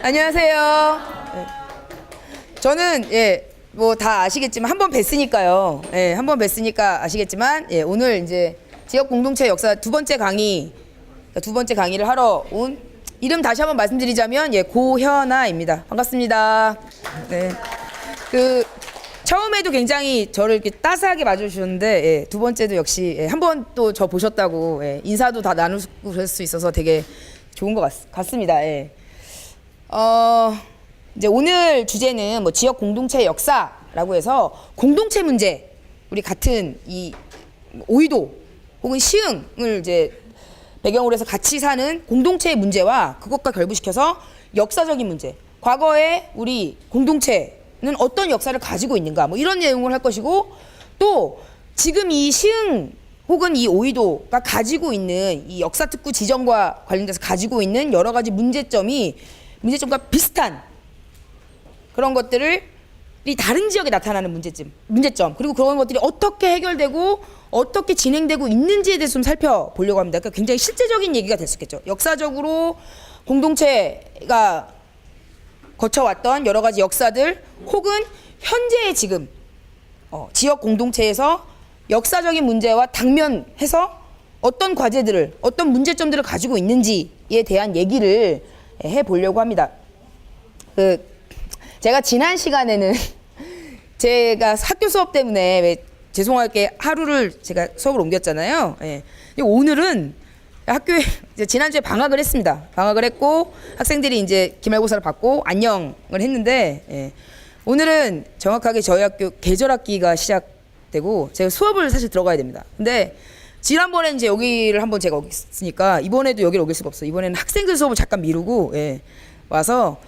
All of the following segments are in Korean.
안녕하세요. 네. 저는 뭐 다 아시겠지만 한 번 뵀으니까요. 한 번 뵀으니까 아시겠지만 오늘 이제 지역 공동체 역사 두 번째 강의를 하러 온 이름 다시 한번 말씀드리자면 고현아입니다. 반갑습니다. 네. 처음에도 굉장히 저를 이렇게 따스하게 맞아주셨는데 두 번째도 역시 한 번 또 저 보셨다고 인사도 다 나누고 그럴 수 있어서 되게 좋은 것 같습니다. 이제 오늘 주제는 뭐 지역 공동체 역사라고 해서 공동체 문제, 우리 같은 이 오이도 혹은 시흥을 이제 배경으로 해서 같이 사는 공동체의 문제와 그것과 결부시켜서 역사적인 문제, 과거에 우리 공동체는 어떤 역사를 가지고 있는가, 뭐 이런 내용을 할 것이고, 또 지금 이 시흥 혹은 이 오이도가 가지고 있는 이 역사특구 지정과 관련돼서 가지고 있는 여러 가지 문제점과 비슷한 그런 것들을 다른 지역에 나타나는 문제점, 그리고 그런 것들이 어떻게 해결되고 어떻게 진행되고 있는지에 대해서 좀 살펴보려고 합니다. 그러니까 굉장히 실제적인 얘기가 될 수 있겠죠. 역사적으로 공동체가 거쳐왔던 여러 가지 역사들, 혹은 현재의 지금 지역 공동체에서 역사적인 문제와 당면해서 어떤 과제들을, 어떤 문제점들을 가지고 있는지에 대한 얘기를 해보려고 합니다. 제가 지난 시간에는 제가 학교 수업 때문에 죄송하게 하루를 제가 수업을 옮겼잖아요. 근데 오늘은 학교에 지난주에 방학을 했습니다. 방학을 했고 학생들이 이제 기말고사를 받고 안녕을 했는데 오늘은 정확하게 저희 학교 계절학기가 시작되고 제가 수업을 사실 들어가야 됩니다. 근데 지난번에 이제 여기를 한번 제가 오겠으니까 이번에도 여기를 오길 수가 없어요. 이번에는 학생들 수업을 잠깐 미루고 와서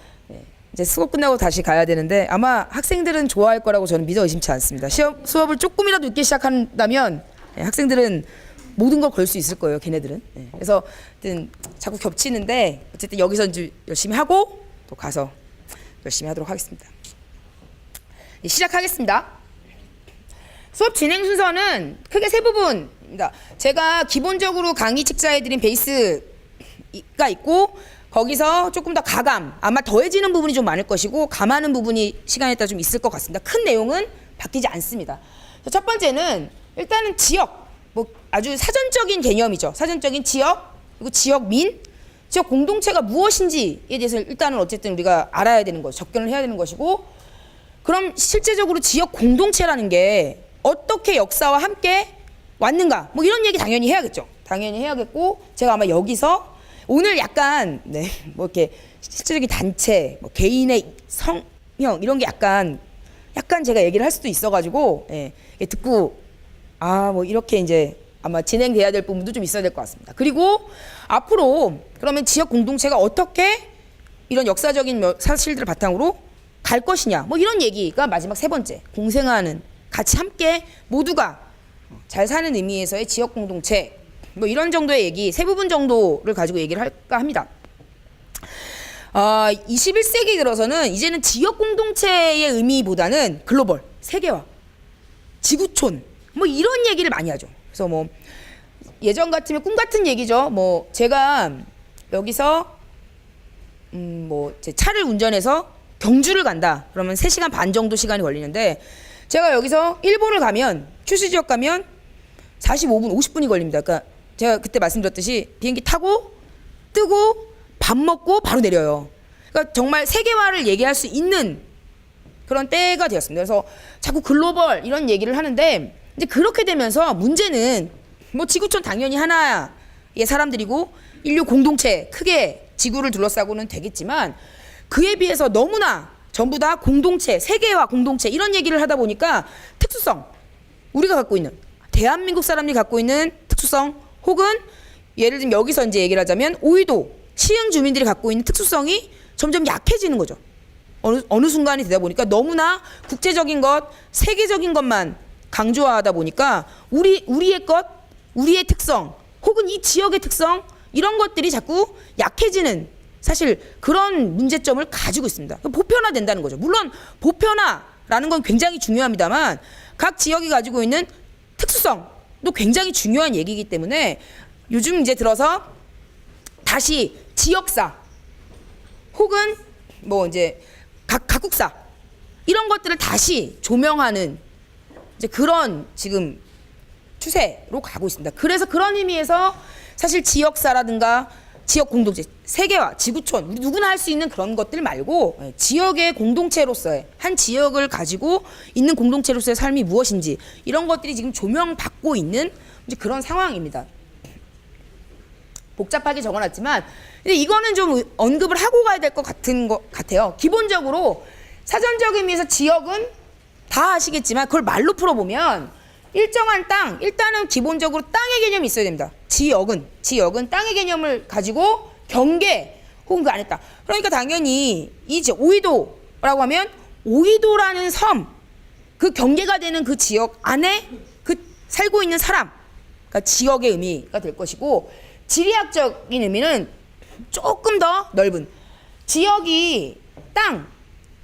이제 수업 끝나고 다시 가야 되는데 아마 학생들은 좋아할 거라고 저는 믿어 의심치 않습니다. 수업을 조금이라도 늦게 시작한다면 학생들은 모든 걸 걸 수 있을 거예요, 걔네들은. 그래서 하여튼 자꾸 겹치는데 어쨌든 여기서 이제 열심히 하고 또 가서 열심히 하도록 하겠습니다. 시작하겠습니다. 수업 진행 순서는 크게 세 부분입니다. 제가 기본적으로 강의 책자에 드린 베이스가 있고 거기서 조금 더 가감, 아마 더해지는 부분이 좀 많을 것이고 감하는 부분이 시간에 따라 좀 있을 것 같습니다. 큰 내용은 바뀌지 않습니다. 첫 번째는 일단은 지역, 뭐 아주 사전적인 개념이죠. 사전적인 지역, 그리고 지역민, 지역 공동체가 무엇인지에 대해서 일단은 어쨌든 우리가 알아야 되는 거죠. 접근을 해야 되는 것이고, 그럼 실제적으로 지역 공동체라는 게 어떻게 역사와 함께 왔는가, 뭐 이런 얘기 당연히 해야겠죠. 당연히 해야겠고, 제가 아마 여기서 오늘 약간 뭐 이렇게 실질적인 단체, 뭐 개인의 성형 이런 게 약간 제가 얘기를 할 수도 있어가지고 듣고 뭐 이렇게 이제 아마 진행돼야 될 부분도 좀 있어야 될 것 같습니다. 그리고 앞으로 그러면 지역 공동체가 어떻게 이런 역사적인 사실들을 바탕으로 갈 것이냐, 뭐 이런 얘기가 마지막 세 번째, 공생하는, 같이 함께 모두가 잘 사는 의미에서의 지역 공동체, 뭐 이런 정도의 얘기, 세 부분 정도를 가지고 얘기를 할까 합니다. 21세기 들어서는 이제는 지역 공동체의 의미보다는 글로벌, 세계화, 지구촌, 뭐 이런 얘기를 많이 하죠. 그래서 뭐 예전 같으면 꿈 같은 얘기죠. 뭐 제가 여기서 뭐 제 차를 운전해서 경주를 간다. 그러면 3시간 반 정도 시간이 걸리는데 제가 여기서 일본을 가면, 큐슈 지역 가면 45분, 50분이 걸립니다. 그러니까 제가 그때 말씀드렸듯이 비행기 타고 뜨고 밥 먹고 바로 내려요. 그러니까 정말 세계화를 얘기할 수 있는 그런 때가 되었습니다. 그래서 자꾸 글로벌 이런 얘기를 하는데 이제 그렇게 되면서 문제는 뭐 지구촌 당연히 하나의 사람들이고 인류 공동체, 크게 지구를 둘러싸고는 되겠지만 그에 비해서 너무나 전부 다 공동체, 세계화 공동체 이런 얘기를 하다 보니까 특수성, 우리가 갖고 있는, 대한민국 사람들이 갖고 있는 특수성, 혹은 예를 들면 여기서 이제 얘기를 하자면 오이도, 시흥 주민들이 갖고 있는 특수성이 점점 약해지는 거죠. 어느 순간이 되다 보니까 너무나 국제적인 것, 세계적인 것만 강조하다 보니까 우리의 것, 우리의 특성, 혹은 이 지역의 특성, 이런 것들이 자꾸 약해지는, 사실 그런 문제점을 가지고 있습니다. 보편화된다는 거죠. 물론 보편화라는 건 굉장히 중요합니다만 각 지역이 가지고 있는 특수성도 굉장히 중요한 얘기이기 때문에 요즘 이제 들어서 다시 지역사 혹은 뭐 이제 각국사 이런 것들을 다시 조명하는 이제 그런 지금 추세로 가고 있습니다. 그래서 그런 의미에서 사실 지역사라든가 지역 공동체, 세계화, 지구촌, 우리 누구나 할 수 있는 그런 것들 말고 지역의 공동체로서의 한 지역을 가지고 있는 공동체로서의 삶이 무엇인지 이런 것들이 지금 조명받고 있는 이제 그런 상황입니다. 복잡하게 적어놨지만 근데 이거는 좀 언급을 하고 가야 될 것 같아요. 기본적으로 사전적 의미에서 지역은 다 아시겠지만 그걸 말로 풀어보면 일정한 땅, 일단은 기본적으로 땅의 개념이 있어야 됩니다. 지역은 땅의 개념을 가지고 경계 혹은 그 안에 땅. 그러니까 당연히 이 오이도라고 하면 오이도라는 섬, 그 경계가 되는 그 지역 안에 그 살고 있는 사람, 그러니까 지역의 의미가 될 것이고 지리학적인 의미는 조금 더 넓은 지역이 땅,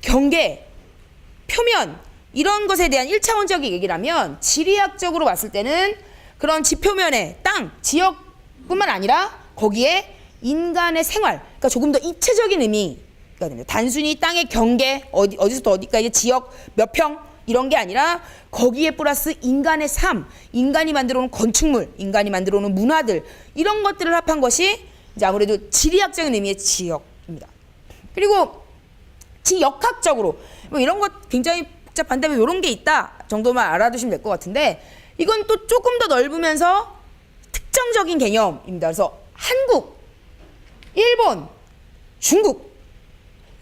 경계, 표면 이런 것에 대한 1차원적인 얘기를 하면 지리학적으로 봤을 때는 그런 지표면의 땅, 지역뿐만 아니라 거기에 인간의 생활, 그러니까 조금 더 입체적인 의미가 됩니다. 단순히 땅의 경계, 어디서부터 어디까지 지역 몇 평 이런 게 아니라 거기에 플러스 인간의 삶, 인간이 만들어 놓은 건축물, 인간이 만들어 놓은 문화들 이런 것들을 합한 것이 이제 아무래도 지리학적인 의미의 지역입니다. 그리고 지역학적으로 뭐 이런 것 굉장히 복잡한데 이런 게 있다 정도만 알아두시면 될 것 같은데 이건 또 조금 더 넓으면서 특정적인 개념입니다. 그래서 한국, 일본, 중국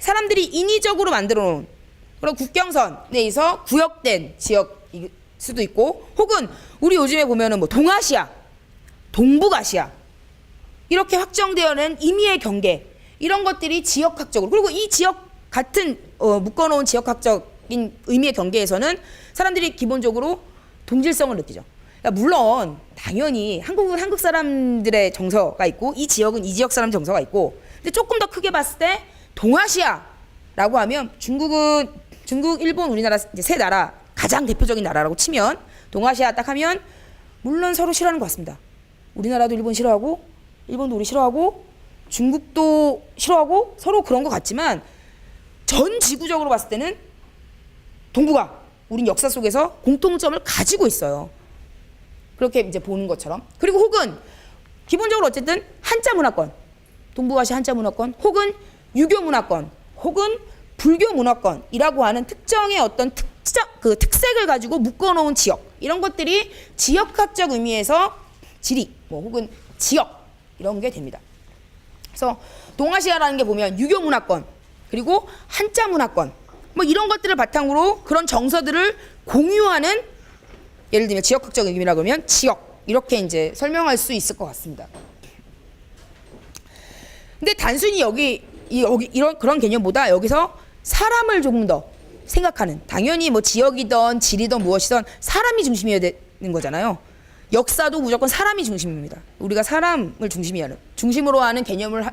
사람들이 인위적으로 만들어 놓은 그런 국경선에 의해서 구역된 지역일 수도 있고 혹은 우리 요즘에 보면은 뭐 동아시아, 동북아시아 이렇게 확정되어낸 임의의 경계 이런 것들이 지역학적으로 그리고 이 지역 같은 묶어놓은 지역학적인 의미의 경계에서는 사람들이 기본적으로 동질성을 느끼죠. 그러니까 물론 당연히 한국은 한국 사람들의 정서가 있고 이 지역은 이 지역 사람 정서가 있고 근데 조금 더 크게 봤을 때 동아시아라고 하면 중국, 일본, 우리나라 이제 세 나라 가장 대표적인 나라라고 치면 동아시아 딱 하면 물론 서로 싫어하는 것 같습니다. 우리나라도 일본 싫어하고 일본도 우리 싫어하고 중국도 싫어하고 서로 그런 것 같지만 전 지구적으로 봤을 때는 동북아 우린 역사 속에서 공통점을 가지고 있어요. 그렇게 이제 보는 것처럼 그리고 혹은 기본적으로 어쨌든 한자 문화권 동북아시아 한자 문화권 혹은 유교 문화권 혹은 불교 문화권이라고 하는 특정의 어떤 특색을 가지고 묶어놓은 지역 이런 것들이 지역학적 의미에서 지리 뭐 혹은 지역 이런 게 됩니다. 그래서 동아시아라는 게 보면 유교 문화권 그리고 한자 문화권 뭐 이런 것들을 바탕으로 그런 정서들을 공유하는 예를 들면 지역학적 의미라고 하면 지역 이렇게 이제 설명할 수 있을 것 같습니다. 근데 단순히 여기 이런 그런 개념보다 여기서 사람을 조금 더 생각하는 당연히 뭐 지역이든 지리든 무엇이든 사람이 중심이어야 되는 거잖아요. 역사도 무조건 사람이 중심입니다. 우리가 사람을 중심으로 하는 개념을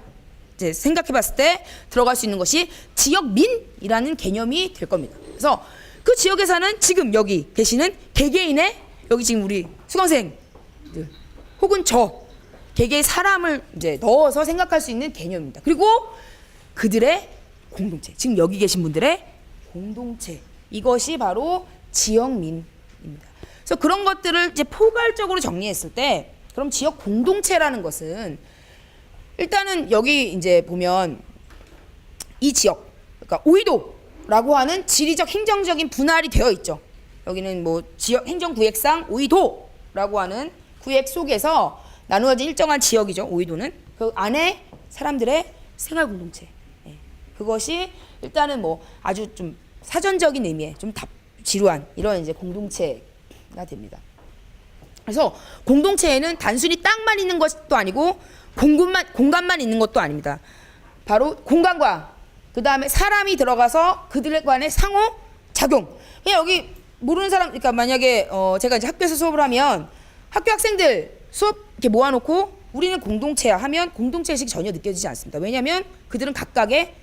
이제 생각해봤을 때 들어갈 수 있는 것이 지역민이라는 개념이 될 겁니다. 그래서 그 지역에 사는 지금 여기 계시는 개개인의 여기 지금 우리 수강생들 혹은 저 개개의 사람을 이제 넣어서 생각할 수 있는 개념입니다. 그리고 그들의 공동체, 지금 여기 계신 분들의 공동체 이것이 바로 지역민입니다. 그래서 그런 것들을 이제 포괄적으로 정리했을 때 그럼 지역 공동체라는 것은 일단은 여기 이제 보면 이 지역 그러니까 오이도라고 하는 지리적 행정적인 분할이 되어 있죠. 여기는 뭐 지역 행정구역상 오이도라고 하는 구역 속에서 나누어진 일정한 지역이죠. 오이도는 그 안에 사람들의 생활 공동체 그것이 일단은 뭐 아주 좀 사전적인 의미의 좀 지루한 이런 이제 공동체가 됩니다. 그래서 공동체에는 단순히 땅만 있는 것도 아니고 공간만 있는 것도 아닙니다. 바로 공간과 그 다음에 사람이 들어가서 그들 간의 상호 작용. 그냥 여기 모르는 사람, 그러니까 만약에 제가 이제 학교에서 수업을 하면 학교 학생들 수업 이렇게 모아놓고 우리는 공동체야 하면 공동체의식이 전혀 느껴지지 않습니다. 왜냐하면 그들은 각각의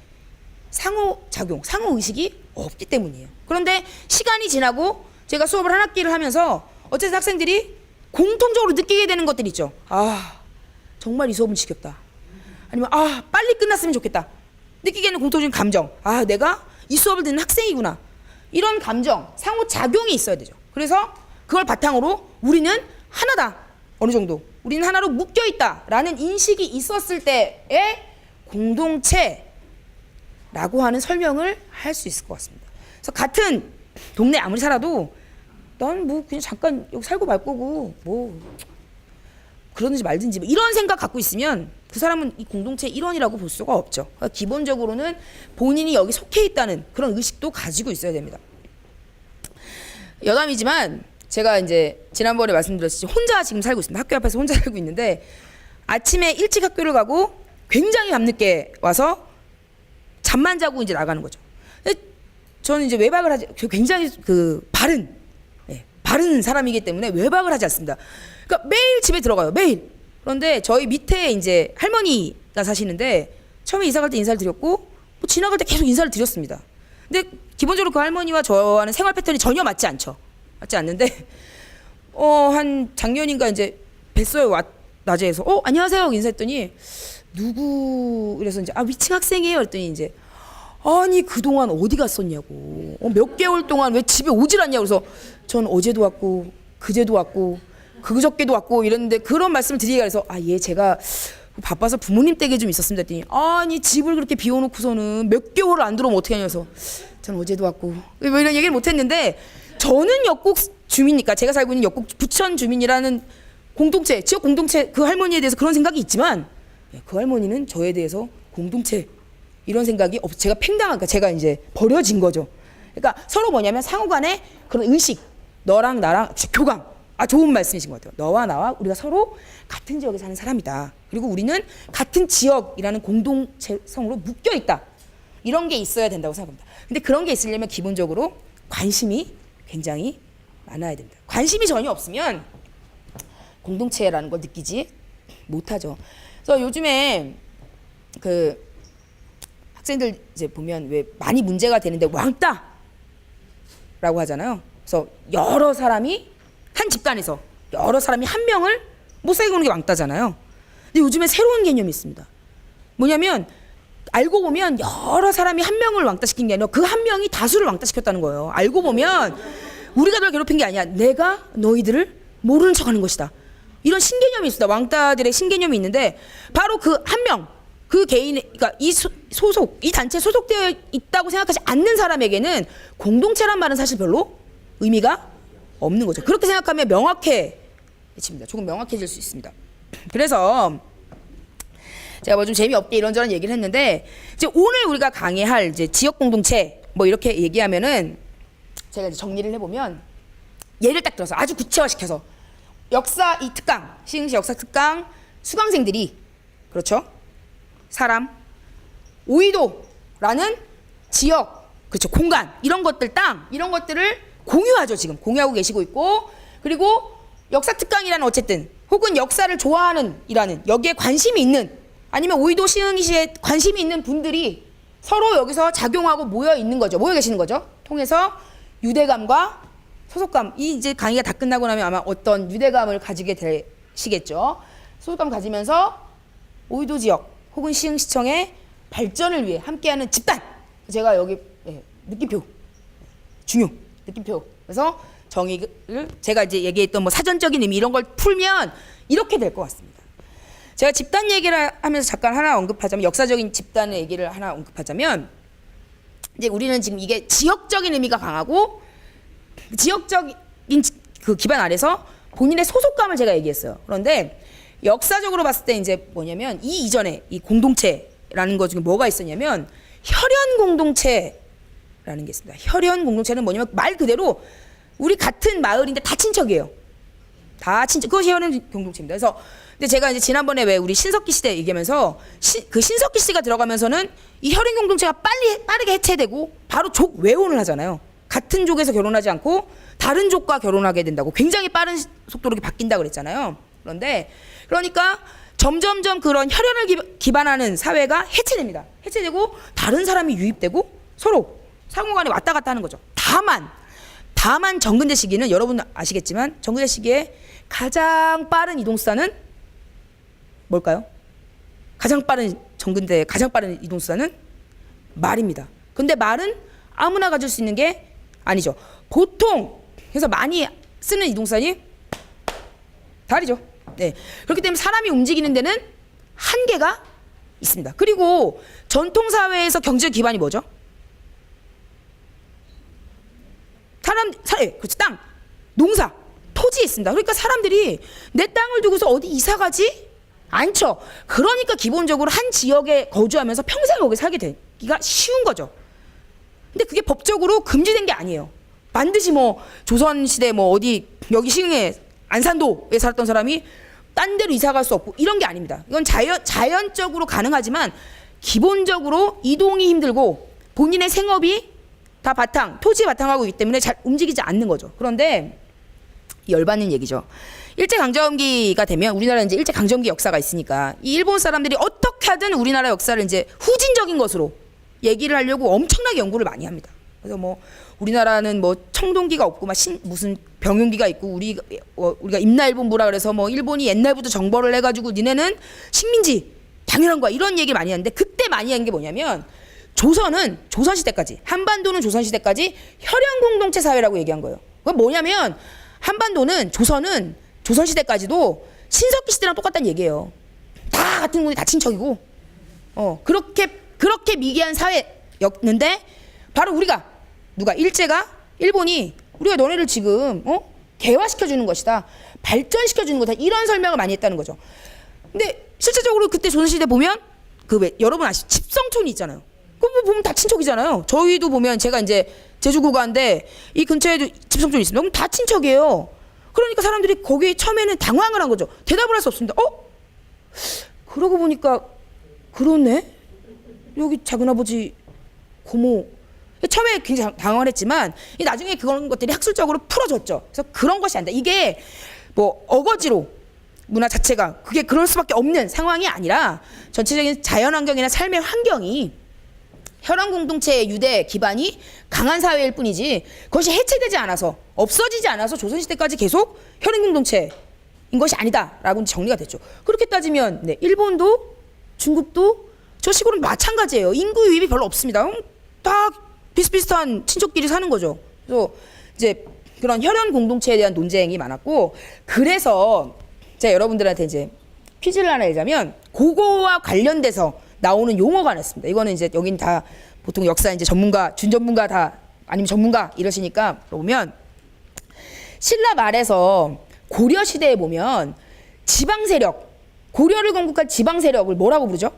상호작용, 상호의식이 없기 때문이에요. 그런데 시간이 지나고 제가 수업을 한 학기를 하면서 어쨌든 학생들이 공통적으로 느끼게 되는 것들이 있죠. 아, 정말 이 수업은 지겹다. 아니면 아, 빨리 끝났으면 좋겠다. 느끼게 하는 공통적인 감정. 아, 내가 이 수업을 듣는 학생이구나. 이런 감정, 상호작용이 있어야 되죠. 그래서 그걸 바탕으로 우리는 하나다. 어느 정도. 우리는 하나로 묶여있다라는 인식이 있었을 때의 공동체라고 하는 설명을 할 수 있을 것 같습니다. 그래서 같은 동네 아무리 살아도 난 뭐 그냥 잠깐 여기 살고 말 거고 뭐 그러든지 말든지 뭐 이런 생각 갖고 있으면 그 사람은 이 공동체의 일원이라고 볼 수가 없죠. 그러니까 기본적으로는 본인이 여기 속해 있다는 그런 의식도 가지고 있어야 됩니다. 여담이지만 제가 이제 지난번에 말씀드렸듯이 혼자 지금 살고 있습니다. 학교 앞에서 혼자 살고 있는데 아침에 일찍 학교를 가고 굉장히 밤늦게 와서 잠만 자고 이제 나가는 거죠. 저는 이제 외박을 하지, 굉장히 바른 사람이기 때문에 외박을 하지 않습니다. 그러니까 매일 집에 들어가요. 매일. 그런데 저희 밑에 이제 할머니가 사시는데 처음에 이사 갈 때 인사를 드렸고 뭐 지나갈 때 계속 인사를 드렸습니다. 근데 기본적으로 그 할머니와 저와는 생활 패턴이 전혀 맞지 않죠. 맞지 않는데 한 작년인가 이제 뵀어요. 낮에서 안녕하세요 인사했더니 누구 이래서 이제 위층 학생이에요. 그랬더니 이제 아니 그동안 어디 갔었냐고 몇 개월 동안 왜 집에 오질 않냐고 그래서 전 어제도 왔고 그제도 왔고 그저께도 왔고 이랬는데 그런 말씀을 드리기가 해서 예 제가 바빠서 부모님 댁에 좀 있었습니다 했더니 아니 집을 그렇게 비워놓고서는 몇 개월을 안 들어오면 어떻게 하냐서 전 어제도 왔고 뭐 이런 얘기를 못했는데 저는 역곡 주민이니까 제가 살고 있는 역곡 부천 주민이라는 공동체 지역 공동체 그 할머니에 대해서 그런 생각이 있지만 그 할머니는 저에 대해서 공동체 이런 생각이 제가 팽당하니까 제가 이제 버려진 거죠. 그러니까 서로 뭐냐면 상호간에 그런 의식 너랑 나랑 교감 좋은 말씀이신 것 같아요. 너와 나와 우리가 서로 같은 지역에 사는 사람이다. 그리고 우리는 같은 지역이라는 공동체성으로 묶여 있다. 이런 게 있어야 된다고 생각합니다. 근데 그런 게 있으려면 기본적으로 관심이 굉장히 많아야 됩니다. 관심이 전혀 없으면 공동체라는 걸 느끼지 못하죠. 그래서 요즘에 그 학생들 이제 보면 왜 많이 문제가 되는데 왕따라고 하잖아요. 그래서 여러 사람이 한 집단에서 여러 사람이 한 명을 못 살게 구는 게 왕따잖아요. 근데 요즘에 새로운 개념이 있습니다. 뭐냐면 알고 보면 여러 사람이 한 명을 왕따시킨 게 아니라 그 한 명이 다수를 왕따시켰다는 거예요. 알고 보면 우리가 널 괴롭힌 게 아니야. 내가 너희들을 모르는 척하는 것이다. 이런 신개념이 있습니다. 왕따들의 신개념이 있는데 바로 그 한 명, 그 개인, 그러니까 이 이 단체에 소속되어 있다고 생각하지 않는 사람에게는 공동체란 말은 사실 별로 의미가 없는 거죠. 그렇게 생각하면 명확해집니다. 조금 명확해질 수 있습니다. 그래서 제가 뭐 좀 재미없게 이런저런 얘기를 했는데 이제 오늘 우리가 강의할 이제 지역 공동체 뭐 이렇게 얘기하면은 제가 이제 정리를 해보면 예를 딱 들어서 아주 구체화시켜서 역사 이 특강, 시흥시 역사 특강 수강생들이 그렇죠? 사람, 오이도라는 지역, 그렇죠? 공간, 이런 것들, 땅, 이런 것들을 공유하죠. 지금 공유하고 계시고 있고 그리고 역사 특강이라는 어쨌든 혹은 역사를 좋아하는 이라는 여기에 관심이 있는 아니면 오이도 시흥시에 관심이 있는 분들이 서로 여기서 작용하고 모여 있는 거죠. 모여 계시는 거죠. 통해서 유대감과 소속감, 이 이제 강의가 다 끝나고 나면 아마 어떤 유대감을 가지게 되시겠죠. 소속감 가지면서 오이도 지역 혹은 시흥시청의 발전을 위해 함께하는 집단. 제가 여기 느낌표 중요 느낌표. 그래서 정의를 제가 이제 얘기했던 뭐 사전적인 의미 이런 걸 풀면 이렇게 될 것 같습니다. 제가 집단 얘기를 하면서 잠깐 하나 언급하자면 역사적인 집단의 얘기를 하나 언급하자면 이제 우리는 지금 이게 지역적인 의미가 강하고 지역적인 그 기반 아래서 본인의 소속감을 제가 얘기했어요. 그런데 역사적으로 봤을 때 이제 뭐냐면 이 이전에 이 공동체라는 거 중에 뭐가 있었냐면 혈연 공동체라는 게 있습니다. 혈연 공동체는 뭐냐면 말 그대로 우리 같은 마을인데 다 친척이에요. 다 친척. 그것이 혈연 공동체입니다. 그래서 근데 제가 이제 지난번에 왜 우리 신석기 시대 얘기하면서 그 신석기 씨가 들어가면서는 이 혈연 공동체가 빠르게 해체되고 바로 족 외혼을 하잖아요. 같은 족에서 결혼하지 않고 다른 족과 결혼하게 된다고 굉장히 빠른 속도로 바뀐다 그랬잖아요. 그러니까 점점점 그런 혈연을 기반하는 사회가 해체됩니다. 해체되고 다른 사람이 유입되고 서로 상호간에 왔다 갔다 하는 거죠. 다만 정근대 시기는 여러분 아시겠지만 정근대 시기에 가장 빠른 이동수단은 뭘까요? 가장 빠른 정근대의 가장 빠른 이동수단은 말입니다. 근데 말은 아무나 가질 수 있는 게 아니죠. 보통 그래서 많이 쓰는 이동수단이 다리죠. 네. 그렇기 때문에 사람이 움직이는 데는 한계가 있습니다. 그리고 전통 사회에서 경제 기반이 뭐죠? 그렇죠. 땅, 농사, 토지에 있습니다. 그러니까 사람들이 내 땅을 두고서 어디 이사 가지 않죠. 그러니까 기본적으로 한 지역에 거주하면서 평생 거기 살게 되기가 쉬운 거죠. 근데 그게 법적으로 금지된 게 아니에요. 반드시 뭐 조선시대 뭐 어디 여기 시흥에 안산도에 살았던 사람이 딴 데로 이사 갈 수 없고 이런 게 아닙니다. 이건 자연적으로 가능하지만 기본적으로 이동이 힘들고 본인의 생업이 다 토지 바탕하고 있기 때문에 잘 움직이지 않는 거죠. 그런데 열받는 얘기죠. 일제강점기가 되면 우리나라는 이제 일제강점기 역사가 있으니까 이 일본 사람들이 어떻게 하든 우리나라 역사를 이제 후진적인 것으로 얘기를 하려고 엄청나게 연구를 많이 합니다. 그래서 뭐 우리나라는 뭐 청동기가 없고 막 무슨 병용기가 있고 우리가 임나일본부라 그래서 뭐 일본이 옛날부터 정벌을 해가지고 니네는 식민지 당연한 거야 이런 얘기 많이 하는데 그때 많이 한 게 뭐냐면 조선은 조선시대까지 한반도는 조선시대까지 혈연공동체 사회라고 얘기한 거예요. 그건 뭐냐면 한반도는 조선은 조선시대까지도 신석기 시대랑 똑같다는 얘기예요. 다 같은 분이 다 친척이고 그렇게 미개한 사회였는데 바로 일본이 우리가 너네를 지금 개화시켜주는 것이다. 발전시켜주는 거다. 이런 설명을 많이 했다는 거죠. 근데 실제적으로 그때 조선시대 보면 여러분 아시죠? 집성촌이 있잖아요. 그거 보면 다 친척이잖아요. 저희도 보면 제가 이제 제주고 가는데 이 근처에도 집성촌이 있습니다. 그럼 다 친척이에요. 그러니까 사람들이 거기에 처음에는 당황을 한 거죠. 대답을 할 수 없습니다. 그러고 보니까 그러네. 여기 작은아버지 고모 처음에 굉장히 당황을 했지만 나중에 그런 것들이 학술적으로 풀어졌죠. 그래서 그런 것이 아니다. 이게 뭐 어거지로 문화 자체가 그게 그럴 수밖에 없는 상황이 아니라 전체적인 자연환경이나 삶의 환경이 혈연공동체의 유대 기반이 강한 사회일 뿐이지 그것이 해체되지 않아서 없어지지 않아서 조선시대까지 계속 혈연공동체인 것이 아니다라고 정리가 됐죠. 그렇게 따지면 일본도 중국도 저 시골은 마찬가지예요. 인구 유입이 별로 없습니다. 다 비슷비슷한 친척끼리 사는 거죠. 그래서 이제 그런 혈연 공동체에 대한 논쟁이 많았고 그래서 제가 여러분들한테 이제 퀴즈를 하나 내자면 그거와 관련돼서 나오는 용어가 하나 있습니다. 이거는 이제 여긴 다 보통 역사 이제 전문가, 준전문가 다 아니면 전문가 이러시니까 보면 신라 말에서 고려 시대에 보면 지방 세력, 고려를 건국한 지방 세력을 뭐라고 부르죠?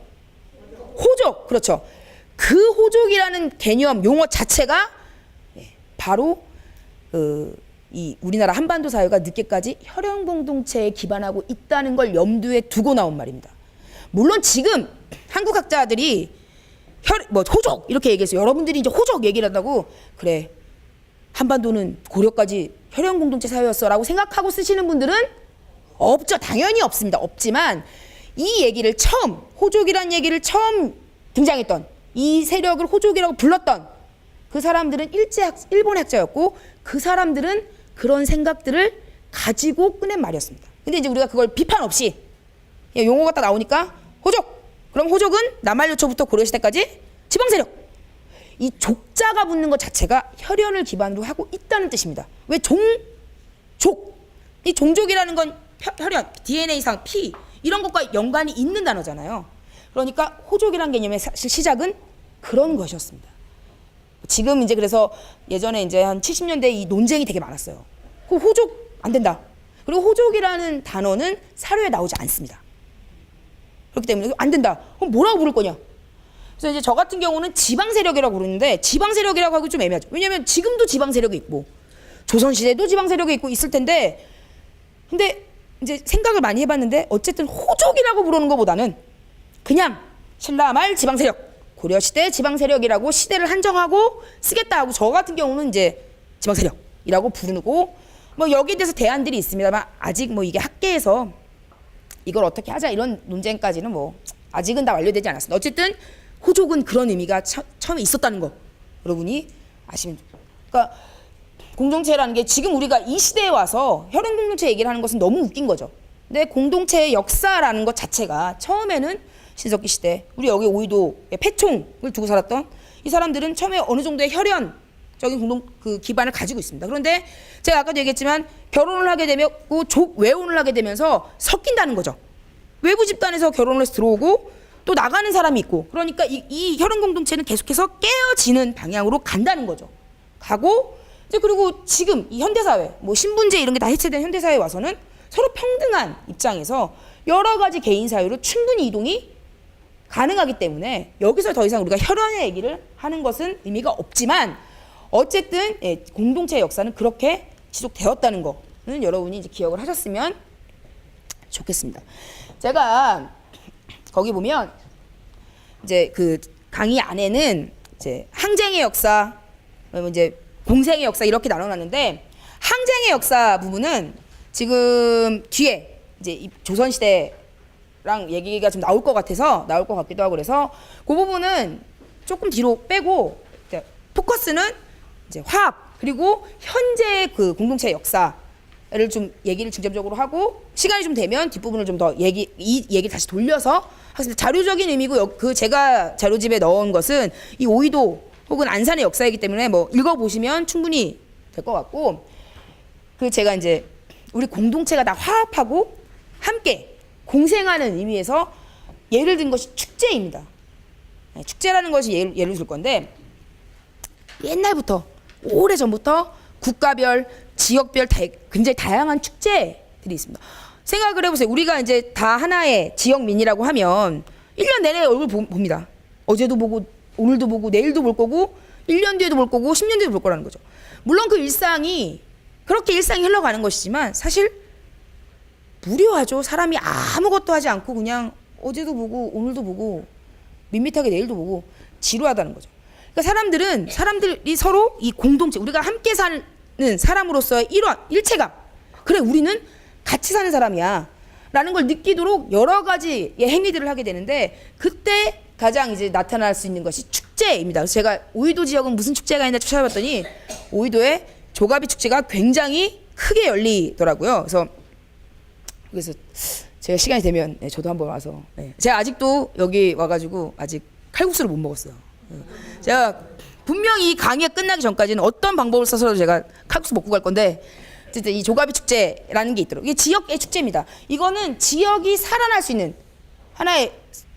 호족. 그렇죠. 그 호족이라는 개념, 용어 자체가 바로 이 우리나라 한반도 사회가 늦게까지 혈연 공동체에 기반하고 있다는 걸 염두에 두고 나온 말입니다. 물론 지금 한국 학자들이 호족 이렇게 얘기했어요. 여러분들이 이제 호족 얘기를 한다고 그래 한반도는 고려까지 혈연 공동체 사회였어라고 생각하고 쓰시는 분들은 없죠. 당연히 없습니다. 없지만 이 얘기를 처음 호족이란 얘기를 처음 등장했던 이 세력을 호족이라고 불렀던 그 사람들은 일본 학자였고 그 사람들은 그런 생각들을 가지고 꺼낸 말이었습니다. 근데 이제 우리가 그걸 비판 없이 용어가 딱 나오니까 호족. 그럼 호족은 남한요초부터 고려시대까지 지방세력. 이 족자가 붙는 것 자체가 혈연을 기반으로 하고 있다는 뜻입니다. 왜 종족? 이 종족이라는 건 혈연, DNA상 피 이런 것과 연관이 있는 단어잖아요. 그러니까 호족이란 개념의 사실 시작은 그런 것이었습니다. 지금 이제 그래서 예전에 이제 한 70년대 이 논쟁이 되게 많았어요. 호족 안 된다. 그리고 호족이라는 단어는 사료에 나오지 않습니다. 그렇기 때문에 안 된다. 그럼 뭐라고 부를 거냐? 그래서 이제 저 같은 경우는 지방 세력이라고 부르는데 지방 세력이라고 하기 좀 애매하죠. 왜냐하면 지금도 지방 세력이 있고 조선 시대도 지방 세력이 있고 있을 텐데 근데 이제 생각을 많이 해봤는데 어쨌든 호족이라고 부르는 것보다는 그냥 신라 말 지방 세력, 고려 시대 지방 세력이라고 시대를 한정하고 쓰겠다 하고 저 같은 경우는 이제 지방 세력이라고 부르고 뭐 여기에 대해서 대안들이 있습니다만 아직 뭐 이게 학계에서 이걸 어떻게 하자 이런 논쟁까지는 뭐 아직은 다 완료되지 않았습니다. 어쨌든 호족은 그런 의미가 처음에 있었다는 거 여러분이 아시면 돼요. 그러니까 공동체라는 게 지금 우리가 이 시대에 와서 혈연 공동체 얘기를 하는 것은 너무 웃긴 거죠. 근데 공동체의 역사라는 것 자체가 처음에는 신석기 시대 우리 여기 오이도에 패총을 두고 살았던 이 사람들은 처음에 어느 정도의 혈연적인 기반을 가지고 있습니다. 그런데 제가 아까도 얘기했지만 결혼을 하게 되면 외혼을 하게 되면서 섞인다는 거죠. 외부 집단에서 결혼을 해서 들어오고 또 나가는 사람이 있고, 그러니까 이 혈연 공동체는 계속해서 깨어지는 방향으로 간다는 거죠. 가고 이제 그리고 지금 이 현대사회, 뭐 신분제 이런 게 다 해체된 현대사회에 와서는 서로 평등한 입장에서 여러 가지 개인 사유로 충분히 이동이 가능하기 때문에 여기서 더 이상 우리가 혈연의 얘기를 하는 것은 의미가 없지만, 어쨌든 공동체의 역사는 그렇게 지속되었다는 거는 여러분이 이제 기억을 하셨으면 좋겠습니다. 제가 거기 보면 이제 그 강의 안에는 이제 항쟁의 역사, 이제 공생의 역사 이렇게 나눠놨는데, 항쟁의 역사 부분은 지금 뒤에 이제 조선시대랑 얘기가 좀 나올 것 같기도 하고, 그래서 그 부분은 조금 뒤로 빼고 포커스는 이제 화합 그리고 현재 그 공동체 역사를 좀 얘기를 중점적으로 하고, 시간이 좀 되면 뒷부분을 좀 더 이 얘기를 다시 돌려서 하겠습니다. 자료적인 의미고, 그 제가 자료집에 넣은 것은 이 오이도 혹은 안산의 역사이기 때문에 뭐 읽어보시면 충분히 될 것 같고, 그 제가 이제 우리 공동체가 다 화합하고 함께 공생하는 의미에서 예를 든 것이 축제입니다. 축제라는 것이 예를 들 건데, 옛날부터 오래전부터 국가별, 지역별 굉장히 다양한 축제들이 있습니다. 생각을 해보세요. 우리가 이제 다 하나의 지역민이라고 하면 1년 내내 얼굴 봅니다. 어제도 보고 오늘도 보고 내일도 볼 거고 1년 뒤에도 볼 거고 10년 뒤에도 볼 거라는 거죠. 물론 그 일상이 그렇게 일상이 흘러가는 것이지만 사실 무료하죠. 사람이 아무것도 하지 않고 그냥 어제도 보고 오늘도 보고 밋밋하게 내일도 보고 지루하다는 거죠. 그러니까 사람들이 서로 이 공동체, 우리가 함께 사는 사람으로서의 일체감, 그래 우리는 같이 사는 사람이야 라는 걸 느끼도록 여러 가지의 행위들을 하게 되는데, 그때 가장 이제 나타날 수 있는 것이 축제입니다. 그래서 제가 오이도 지역은 무슨 축제가 있나 찾아봤더니 오이도에 조가비 축제가 굉장히 크게 열리더라고요. 그래서 제가 시간이 되면 저도 한번 와서, 제가 아직도 여기 와가지고 아직 칼국수를 못 먹었어요. 제가 분명히 이 강의가 끝나기 전까지는 어떤 방법을 써서라도 제가 칼국수 먹고 갈 건데, 진짜 이 조가비 축제라는 게 있더라고요. 이게 지역의 축제입니다. 이거는 지역이 살아날 수 있는 하나의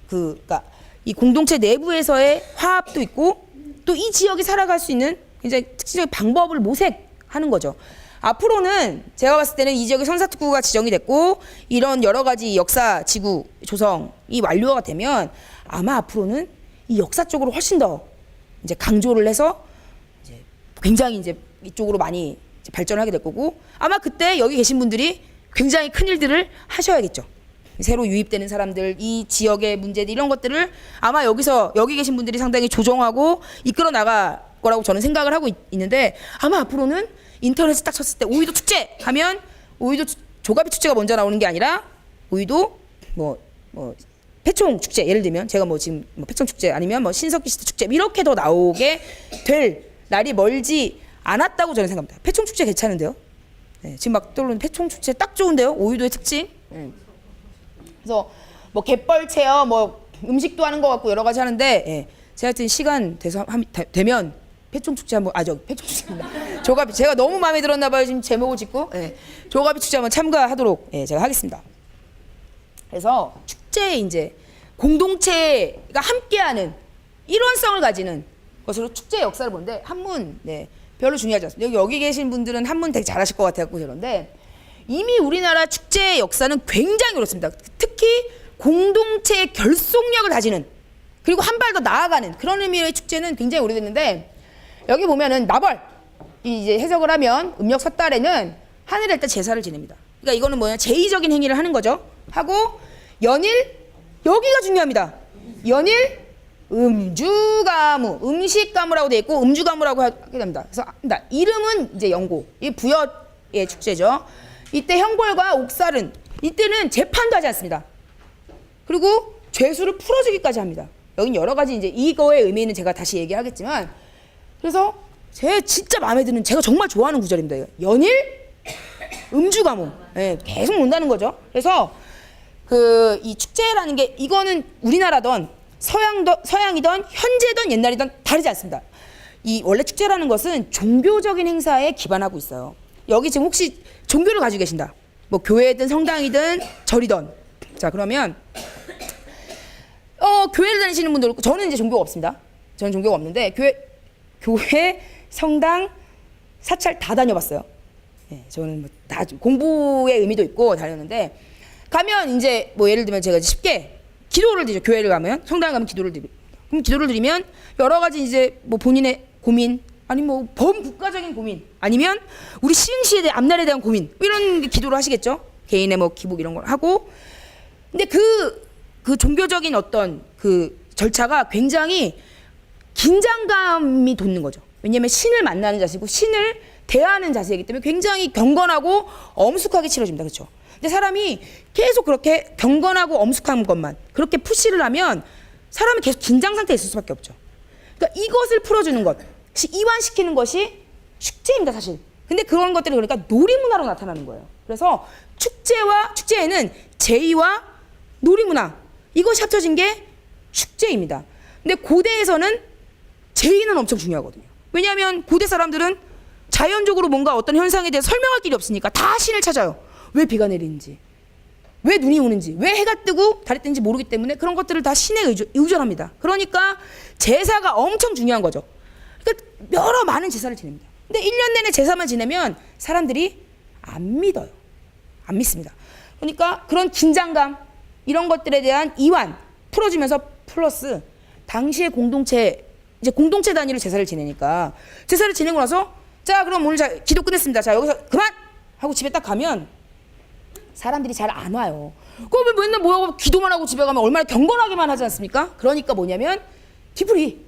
그러니까 이 공동체 내부에서의 화합도 있고, 또 이 지역이 살아갈 수 있는 굉장히 특징적인 방법을 모색하는 거죠. 앞으로는 제가 봤을 때는 이 지역에 선사특구가 지정이 됐고, 이런 여러 가지 역사 지구 조성이 완료가 되면 아마 앞으로는 이 역사 쪽으로 훨씬 더 이제 강조를 해서 이제 굉장히 이제 이쪽으로 많이 이제 발전하게 될 거고, 아마 그때 여기 계신 분들이 굉장히 큰 일들을 하셔야겠죠. 새로 유입되는 사람들, 이 지역의 문제들, 이런 것들을 아마 여기 계신 분들이 상당히 조정하고 이끌어 나갈 거라고 저는 생각을 하고 있는데, 아마 앞으로는 인터넷에 딱 쳤을 때 오이도 축제 하면 오이도 조가비 축제가 먼저 나오는 게 아니라 오이도 뭐 패총 축제, 예를 들면 제가 뭐 지금 패총 축제 아니면 뭐 신석기 시대 축제 이렇게 더 나오게 될 날이 멀지 않았다고 저는 생각합니다. 패총 축제 괜찮은데요? 지금 막 떠오르는 패총 축제 딱 좋은데요? 오이도의 특징. 그래서 뭐 갯벌 체험, 뭐 음식도 하는 것 같고 여러 가지 하는데, 제가 하여튼 시간 되면 패총 축제 한번, 패총 축제입니다. 조가비, 제가 너무 마음에 들었나 봐요. 지금 제목을 짓고. 조가비 축제 한번 참가하도록 제가 하겠습니다. 그래서 축제에 이제 공동체가 함께하는 일원성을 가지는 것으로 축제의 역사를 보는데, 한문 별로 중요하지 않습니다. 여기 계신 분들은 한문 되게 잘하실 것 같아요. 그런데 이미 우리나라 축제의 역사는 굉장히 어렵습니다. 특히 공동체의 결속력을 다지는, 그리고 한 발 더 나아가는 그런 의미의 축제는 굉장히 오래됐는데, 여기 보면은 나벌, 이제 해석을 하면 음력 섣달에는 하늘에 일단 제사를 지냅니다. 그러니까 이거는 뭐냐, 제의적인 행위를 하는 거죠. 하고 연일, 여기가 중요합니다. 연일 음주가무, 음식가무라고 돼 있고 음주가무라고 하게 됩니다. 그래서 이름은 이제 영고, 이 부여의 축제죠. 이때 형벌과 옥살은, 이때는 재판도 하지 않습니다. 그리고 죄수를 풀어주기까지 합니다. 여긴 여러 가지 이제 이거의 의미는 제가 다시 얘기하겠지만, 그래서 제 진짜 마음에 드는, 제가 정말 좋아하는 구절입니다. 연일 음주가무, 계속 논다는 거죠. 그래서 이 축제라는 게, 이거는 우리나라든 서양이던 현재든 옛날이든 다르지 않습니다. 이 원래 축제라는 것은 종교적인 행사에 기반하고 있어요. 여기 지금 혹시 종교를 가지고 계신다. 뭐 교회든 성당이든 절이든. 자, 그러면 교회를 다니시는 분들, 저는 이제 종교가 없습니다. 저는 종교가 없는데 교회, 성당, 사찰 다 다녀봤어요. 네, 저는 뭐 다 공부의 의미도 있고 다녔는데, 가면 이제 뭐 예를 들면 제가 쉽게 기도를 드리죠. 교회를 가면, 성당에 가면 기도를 드립니다. 그럼 기도를 드리면 여러 가지 이제 뭐 본인의 고민, 아니 뭐 범국가적인 고민, 아니면 우리 시흥시에 대한 앞날에 대한 고민, 뭐 이런 기도를 하시겠죠. 개인의 뭐 기복 이런 걸 하고. 근데 그 종교적인 어떤 그 절차가 굉장히 긴장감이 돋는 거죠. 왜냐하면 신을 만나는 자세고 신을 대하는 자세이기 때문에 굉장히 경건하고 엄숙하게 치러집니다. 그렇죠? 근데 사람이 계속 그렇게 경건하고 엄숙한 것만 그렇게 푸시를 하면 사람이 계속 긴장 상태에 있을 수밖에 없죠. 그러니까 이것을 풀어주는 것, 이완시키는 것이 축제입니다, 사실. 근데 그런 것들이 그러니까 놀이문화로 나타나는 거예요. 그래서 축제에는 제의와 놀이문화, 이것이 합쳐진 게 축제입니다. 근데 고대에서는 제의는 엄청 중요하거든요. 왜냐하면 고대 사람들은 자연적으로 뭔가 어떤 현상에 대해 설명할 길이 없으니까 다 신을 찾아요. 왜 비가 내리는지, 왜 눈이 오는지, 왜 해가 뜨고 달이 뜨는지 모르기 때문에 그런 것들을 다 신에 의존합니다. 그러니까 제사가 엄청 중요한 거죠. 그러니까 여러 많은 제사를 지냅니다. 근데 1년 내내 제사만 지내면 사람들이 안 믿어요. 안 믿습니다. 그러니까 그런 긴장감, 이런 것들에 대한 이완 풀어주면서 플러스 당시의 이제 공동체 단위로 제사를 지내니까 제사를 지내고 나서 자, 그럼 오늘 기도 끝냈습니다. 자, 여기서 그만 하고 집에 딱 가면 사람들이 잘 안 와요. 그러면 맨날 뭐하고 기도만 하고 집에 가면 얼마나 경건하게만 하지 않습니까? 그러니까 뭐냐면 뒤풀이,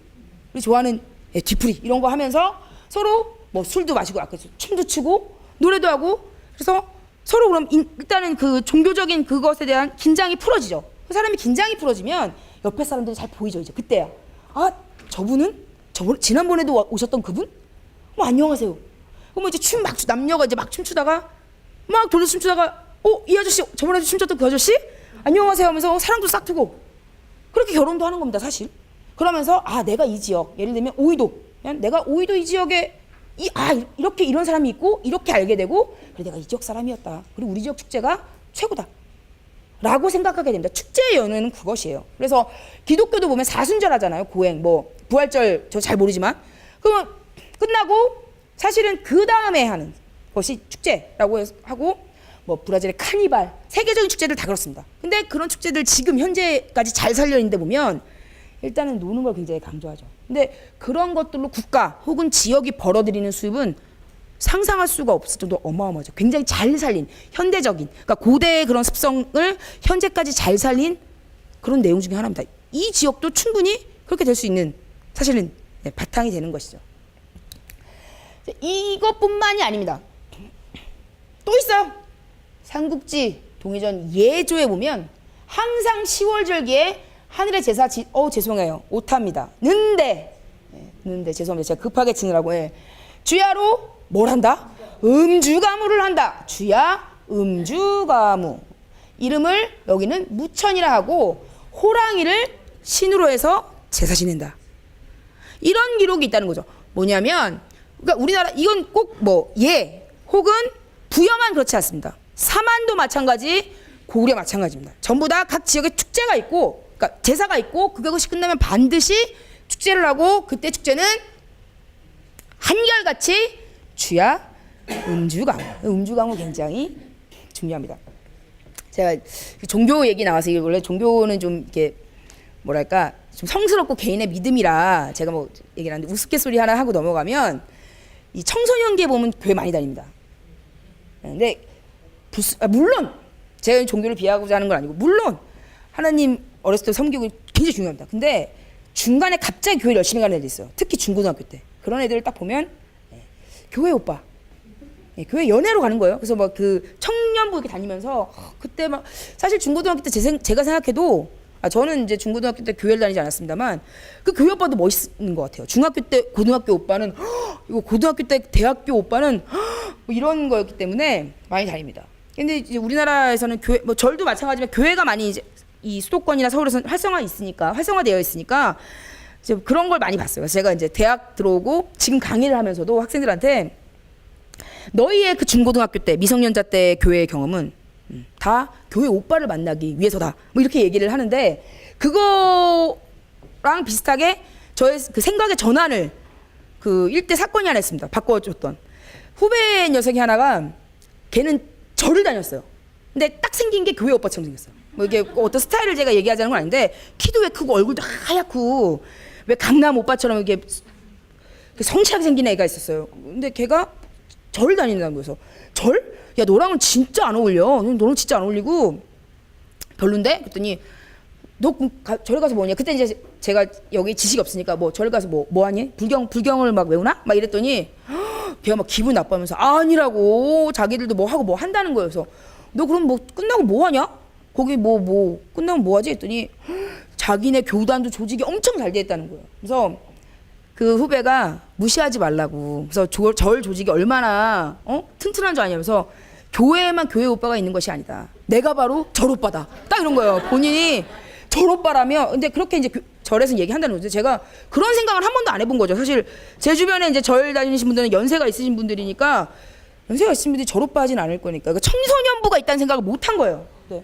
우리 좋아하는 뒤풀이 이런 거 하면서 서로 뭐 술도 마시고 아까 춤도 추고 노래도 하고, 그래서 서로 그럼 일단은 그 종교적인 그것에 대한 긴장이 풀어지죠. 그 사람이 긴장이 풀어지면 옆에 사람들이 잘 보이죠. 이제 그때야. 아, 저분은 지난번에도 오셨던 그분? 뭐 안녕하세요. 그럼 이제 남녀가 이제 막 춤추다가 막 돌려서 춤추다가 이 아저씨 저번에 춤췄던 그 아저씨 안녕하세요 하면서 사랑도 싹 트고 그렇게 결혼도 하는 겁니다, 사실. 그러면서 내가 이 지역, 예를 들면 오이도, 내가 오이도 이 지역에 이렇게 이런 사람이 있고 이렇게 알게 되고, 그래 내가 이 지역 사람이었다, 그리고 우리 지역 축제가 최고다 라고 생각하게 됩니다. 축제의 연회는 그것이에요. 그래서 기독교도 보면 사순절 하잖아요. 고행, 뭐 부활절 저 잘 모르지만, 그러면 끝나고 사실은 그 다음에 하는 것이 축제라고 하고, 뭐 브라질의 카니발, 세계적인 축제들 다 그렇습니다. 근데 그런 축제들 지금 현재까지 잘 살려 있는데 보면 일단은 노는 걸 굉장히 강조하죠. 근데 그런 것들로 국가 혹은 지역이 벌어들이는 수입은 상상할 수가 없을 정도로 어마어마하죠. 굉장히 잘 살린 현대적인, 그러니까 고대의 그런 습성을 현재까지 잘 살린 그런 내용 중에 하나입니다. 이 지역도 충분히 그렇게 될 수 있는 사실은 바탕이 되는 것이죠. 이것뿐만이 아닙니다. 또 있어요. 삼국지 동해전 예조에 보면 항상 10월절기에 하늘의 제사 죄송해요. 오타입니다. 는데 죄송합니다. 제가 급하게 치느라고 주야로 뭘 한다? 음주가무를 한다. 주야 음주가무. 이름을 여기는 무천이라 하고 호랑이를 신으로 해서 제사 지낸다. 이런 기록이 있다는 거죠. 뭐냐면 그러니까 우리나라 이건 꼭 혹은 부여만 그렇지 않습니다. 사만도 마찬가지, 고구려 마찬가지입니다. 전부 다 각 지역에 축제가 있고, 그러니까 제사가 있고, 그것이 끝나면 반드시 축제를 하고, 그때 축제는 한결같이 주야 음주가무 굉장히 중요합니다. 제가 종교 얘기 나와서 원래 종교는 좀 이렇게 뭐랄까 좀 성스럽고 개인의 믿음이라 제가 뭐 얘기를 하는데 우스갯소리 하나 하고 넘어가면 이 청소년기에 보면 교회 많이 다닙니다. 근데 물론 제가 종교를 비하하고자 하는 건 아니고 물론 하나님 어렸을 때 섬기고 굉장히 중요합니다. 근데 중간에 갑자기 교회를 열심히 가는 애들 있어요. 특히 중고등학교 때 그런 애들을 딱 보면 교회 오빠, 교회 연애로 가는 거예요. 그래서 막 그 청년부 이렇게 다니면서 그때 막 사실 중고등학교 때 제가 생각해도 저는 이제 중고등학교 때 교회를 다니지 않았습니다만 그 교회 오빠도 멋있는 것 같아요. 중학교 때 고등학교 오빠는 이거 고등학교 때 대학교 오빠는 뭐 이런 거였기 때문에 많이 다닙니다. 근데 이제 우리나라에서는 교회, 뭐 절도 마찬가지지만 교회가 많이 이제 이 수도권이나 서울에서 활성화되어 있으니까 이제 그런 걸 많이 봤어요. 그래서 제가 이제 대학 들어오고 지금 강의를 하면서도 학생들한테 너희의 그 중고등학교 때 미성년자 때 교회 경험은 다 교회 오빠를 만나기 위해서다. 뭐 이렇게 얘기를 하는데 그거랑 비슷하게 저의 그 생각의 전환을 그 일대 사건이 하나 있습니다. 바꿔줬던 후배 녀석이 하나가 걔는 절을 다녔어요. 근데 딱 생긴 게 교회 오빠처럼 생겼어요. 뭐 이게 어떤 스타일을 제가 얘기하자는 건 아닌데 키도 왜 크고 얼굴도 하얗고 왜 강남 오빠처럼 이렇게 성실하게 생긴 애가 있었어요. 근데 걔가 절을 다닌다는 거여서 절? 야 너랑은 진짜 안 어울려. 너는 진짜 안 어울리고 별론데? 그랬더니 너 절에 가서 뭐냐? 그때 이제 제가 여기 지식이 없으니까 뭐 절에 가서 뭐 하니? 불경을 막 외우나? 막 이랬더니 걔가 막 기분 나빠하면서 아니라고 자기들도 뭐 하고 뭐 한다는 거예요. 그래서 너 그럼 뭐 끝나고 뭐 하냐? 거기 뭐 끝나면 뭐 하지? 했더니 자기네 교단도 조직이 엄청 잘 돼 있다는 거예요. 그래서 그 후배가 무시하지 말라고. 그래서 절 조직이 얼마나 튼튼한 줄 아냐면서 교회에만 교회 오빠가 있는 것이 아니다. 내가 바로 절 오빠다. 딱 이런 거예요. 본인이 절 오빠라며. 근데 그렇게 이제 절에서 얘기한다는 거죠. 제가 그런 생각을 한 번도 안 해본 거죠. 사실 제 주변에 이제 절 다니신 분들은 연세가 있으신 분들이니까 연세가 있으신 분들이 절 오빠 하진 않을 거니까 청소년부가 있다는 생각을 못 한 거예요. 네.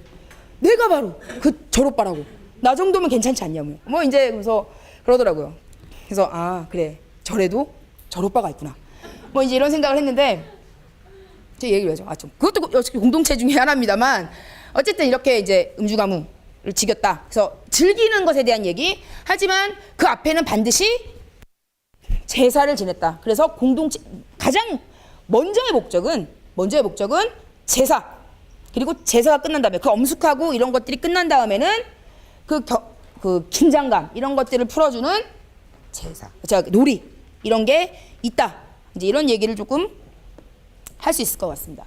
내가 바로 그 절 오빠라고. 나 정도면 괜찮지 않냐며. 뭐 이제 그래서 그러더라고요. 그래서 아 그래 절에도 절 오빠가 있구나. 뭐 이제 이런 생각을 했는데 제 얘기를 하죠. 좀 그것도 공동체 중에 하나입니다만 어쨌든 이렇게 이제 음주가무를 지겼다. 그래서 즐기는 것에 대한 얘기. 하지만 그 앞에는 반드시 제사를 지냈다. 그래서 공동체 가장 먼저의 목적은 제사. 그리고 제사가 끝난 다음에 그 엄숙하고 이런 것들이 끝난 다음에는 그 긴장감 이런 것들을 풀어주는 제사, 제가 놀이 이런 게 있다. 이제 이런 얘기를 조금 할 수 있을 것 같습니다.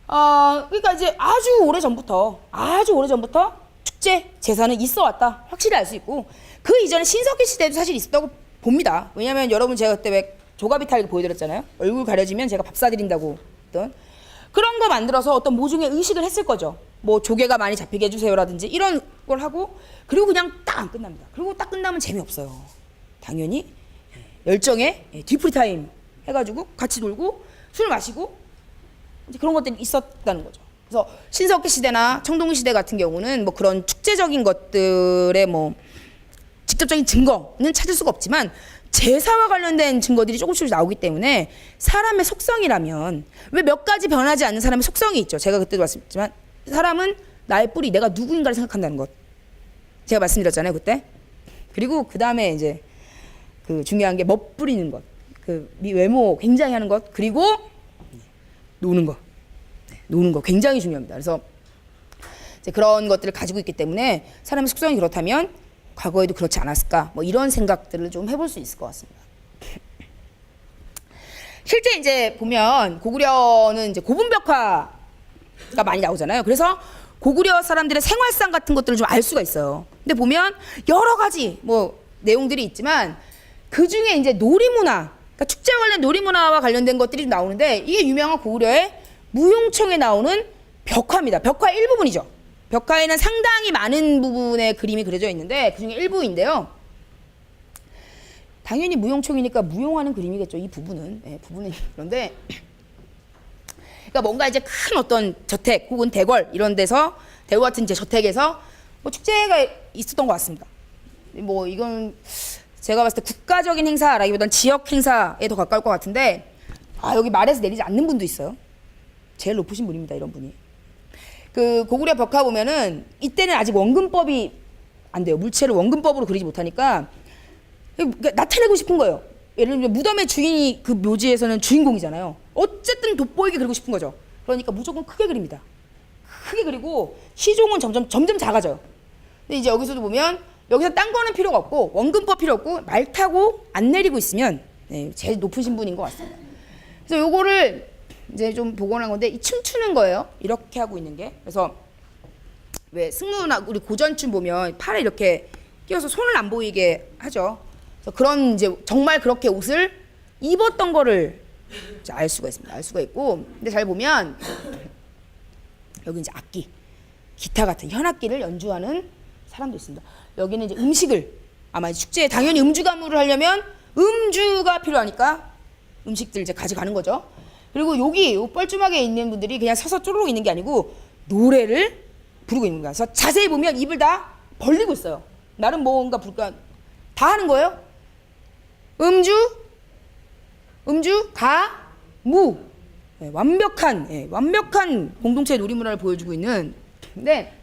그러니까 이제 아주 오래 전부터 축제 제사는 있어 왔다. 확실히 알 수 있고 그 이전에 신석기 시대도 사실 있었다고 봅니다. 왜냐하면 여러분 제가 그때 왜 조가비 탈기 보여드렸잖아요. 얼굴 가려지면 제가 밥 사드린다고 했던 그런 거 만들어서 어떤 모종의 의식을 했을 거죠. 뭐 조개가 많이 잡히게 해주세요라든지 이런 걸 하고 그리고 그냥 딱 안 끝납니다. 그리고 딱 끝나면 재미없어요. 당연히 열정에 뒤풀이 타임 해가지고 같이 놀고 술 마시고 이제 그런 것들이 있었다는 거죠. 그래서 신석기 시대나 청동기 시대 같은 경우는 뭐 그런 축제적인 것들의 뭐 직접적인 증거는 찾을 수가 없지만 제사와 관련된 증거들이 조금씩 나오기 때문에 사람의 속성이라면 왜 몇 가지 변하지 않는 사람의 속성이 있죠. 제가 그때도 말씀드렸지만 사람은 나의 뿌리 내가 누구인가를 생각한다는 것 제가 말씀드렸잖아요 그때. 그리고 그 다음에 이제 그 중요한 게 멋부리는 것, 그 외모 굉장히 하는 것, 그리고 노는 것 굉장히 중요합니다. 그래서 이제 그런 것들을 가지고 있기 때문에 사람의 속성이 그렇다면 과거에도 그렇지 않았을까? 뭐 이런 생각들을 좀 해볼 수 있을 것 같습니다. 실제 이제 보면 고구려는 이제 고분벽화가 많이 나오잖아요. 그래서 고구려 사람들의 생활상 같은 것들을 좀 알 수가 있어요. 근데 보면 여러 가지 뭐 내용들이 있지만 그 중에 이제 놀이문화, 그러니까 축제와 관련 놀이문화와 관련된 것들이 좀 나오는데 이게 유명한 고구려의 무용청에 나오는 벽화입니다. 벽화 일부분이죠. 벽화에는 상당히 많은 부분의 그림이 그려져 있는데 그중에 일부인데요. 당연히 무용총이니까 무용하는 그림이겠죠. 이 부분은. 부분은 그런데 그러니까 뭔가 이제 큰 어떤 저택 혹은 대궐 이런 데서 대궐 같은 이제 저택에서 뭐 축제가 있었던 것 같습니다. 뭐 이건 제가 봤을 때 국가적인 행사라기보다는 지역 행사에 더 가까울 것 같은데 여기 말에서 내리지 않는 분도 있어요. 제일 높으신 분입니다. 이런 분이. 그 고구려 벽화 보면은 이때는 아직 원근법이 안 돼요. 물체를 원근법으로 그리지 못하니까 그러니까 나타내고 싶은 거예요. 예를 들면 무덤의 주인이 그 묘지에서는 주인공이잖아요. 어쨌든 돋보이게 그리고 싶은 거죠. 그러니까 무조건 크게 그립니다. 크게 그리고 시종은 점점 작아져요. 근데 이제 여기서도 보면 여기서 딴 거는 필요가 없고 원근법 필요 없고 말 타고 안 내리고 있으면 제일 높으신 분인 것 같습니다. 그래서 요거를 이제 좀 복원한 건데 이 춤추는 거예요. 이렇게 하고 있는 게. 그래서 왜 승무나 우리 고전춤 보면 팔에 이렇게 끼워서 손을 안 보이게 하죠. 그래서 그런 이제 정말 그렇게 옷을 입었던 거를 이제 알 수가 있습니다. 알 수가 있고 근데 잘 보면 여기 이제 악기, 기타 같은 현악기를 연주하는 사람도 있습니다. 여기는 이제 음식을 아마 축제에 당연히 음주 가무를 하려면 음주가 필요하니까 음식들 이제 가져가는 거죠. 그리고 여기 요 뻘쭘하게 있는 분들이 그냥 서서 쪼르륵 있는 게 아니고 노래를 부르고 있는 거야. 그래서 자세히 보면 입을 다 벌리고 있어요. 나름 뭔가 부를까 다 하는 거예요. 음주, 가무. 네, 완벽한 공동체 놀이문화를 보여주고 있는. 근데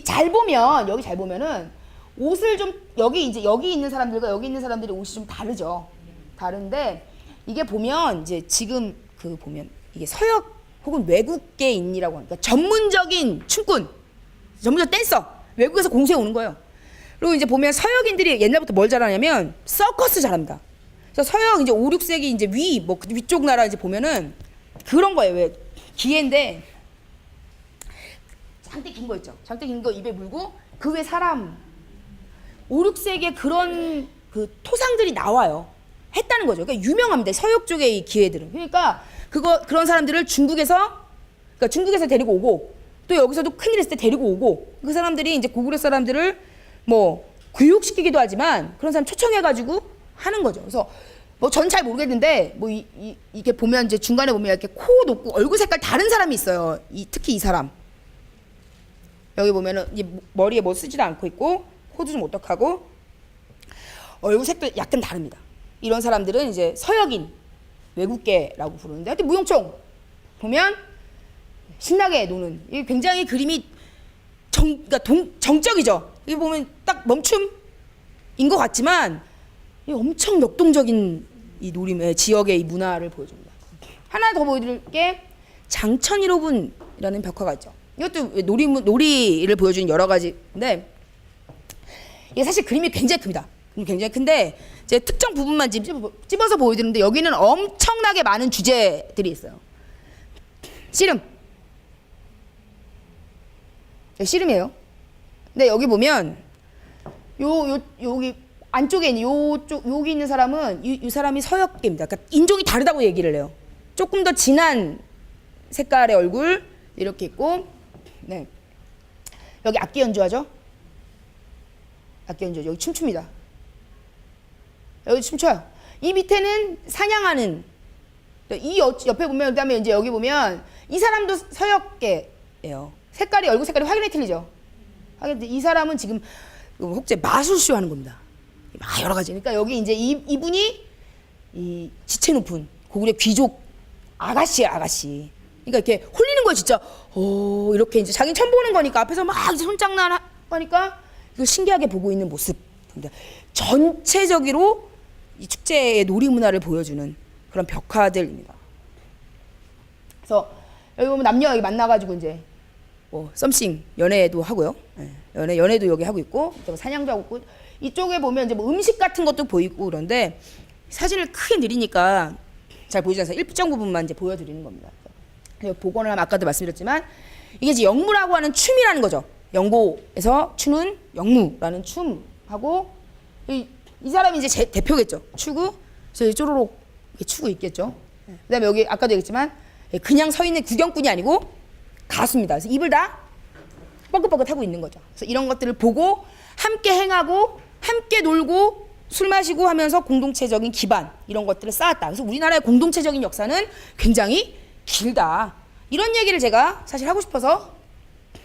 잘 보면 여기 잘 보면은 옷을 좀 여기 있는 사람들과 여기 있는 사람들의 옷이 좀 다르죠. 다른데 이게 보면 이제 지금 그 보면 이게 서역 혹은 외국계인이라고 하니까 전문적인 춤꾼, 전문적 댄서, 외국에서 공수해 오는 거예요. 그리고 이제 보면 서역인들이 옛날부터 뭘 잘하냐면 서커스 잘합니다. 그래서 서역 이제 5, 6세기 이제 위쪽 나라 이제 보면은 그런 거예요. 왜 기회인데 장대 긴 거 있죠. 장대 긴 거 입에 물고 그 외 사람 5, 6세기에 그런 그 토상들이 나와요. 했다는 거죠. 그러니까 유명합니다. 서역 쪽의 이 기회들은. 그러니까 그런 사람들을 중국에서 데리고 오고 또 여기서도 큰일 했을 때 데리고 오고 그 사람들이 이제 고구려 사람들을 뭐 교육시키기도 하지만 그런 사람 초청해가지고 하는 거죠. 그래서 뭐 전 잘 모르겠는데 뭐 이게 보면 이제 중간에 보면 이렇게 코 높고 얼굴 색깔 다른 사람이 있어요. 특히 이 사람 여기 보면은 이제 머리에 뭐 쓰지도 않고 있고 코도 좀 오떡하고 얼굴 색도 약간 다릅니다. 이런 사람들은 이제 서역인 외국계라고 부르는데 하여튼 무용총 보면 신나게 노는 이게 굉장히 그림이 그러니까 정적이죠. 이게 보면 딱 멈춤인 것 같지만 이 엄청 역동적인 이 지역의 이 문화를 보여줍니다. 하나 더 보여드릴 게 장천일호분이라는 벽화가 있죠. 이것도 놀이를 보여주는 여러 가지인데 이게 사실 그림이 굉장히 큽니다. 굉장히 큰데 이제 특정 부분만 집어서 보여드리는데 여기는 엄청나게 많은 주제들이 있어요. 씨름. 씨름이에요. 근데 여기 보면 여기 안쪽에 있는 여기 있는 사람은 이 사람이 서역계입니다. 그러니까 인종이 다르다고 얘기를 해요. 조금 더 진한 색깔의 얼굴 이렇게 있고, 네. 여기 악기 연주하죠. 악기 연주하죠. 여기 춤춥니다. 여기 춤춰요. 이 밑에는 사냥하는. 이 옆에 보면 그다음에 이제 여기 보면 이 사람도 서역계예요. 얼굴 색깔이 확연히 틀리죠. 하긴 이 사람은 지금 혹제 마술쇼 하는 겁니다. 여러 가지. 그러니까 여기 이제 이분이 이 지체 높은 고구려 귀족 아가씨예요, 아가씨. 그러니까 이렇게 홀리는 거예요, 진짜. 이렇게 이제 자기는 처음 보는 거니까 앞에서 막 손장난 하니까 이걸 신기하게 보고 있는 모습. 전체적으로 이 축제의 놀이 문화를 보여주는 그런 벽화들입니다. 그래서 여기 보면 남녀 여기 만나가지고 이제 썸씽 연애도 하고요. 네, 연애도 여기 하고 있고 사냥도 하고 있고 이쪽에 보면 이제 뭐 음식 같은 것도 보이고 그런데 사진을 크게 느리니까 잘 보이지 않아서 일정 부분만 이제 보여드리는 겁니다. 복원을 하면 아까도 말씀드렸지만 이게 이제 영무라고 하는 춤이라는 거죠. 영고에서 추는 영무라는 춤하고 이 사람이 이제 대표겠죠. 추고 그래서 쪼로록 추고 있겠죠. 그다음에 여기 아까도 얘기했지만 그냥 서 있는 구경꾼이 아니고 가수입니다. 그래서 입을 다 뻐긋뻐긋 하고 있는 거죠. 그래서 이런 것들을 보고 함께 행하고 함께 놀고 술 마시고 하면서 공동체적인 기반 이런 것들을 쌓았다. 그래서 우리나라의 공동체적인 역사는 굉장히 길다. 이런 얘기를 제가 사실 하고 싶어서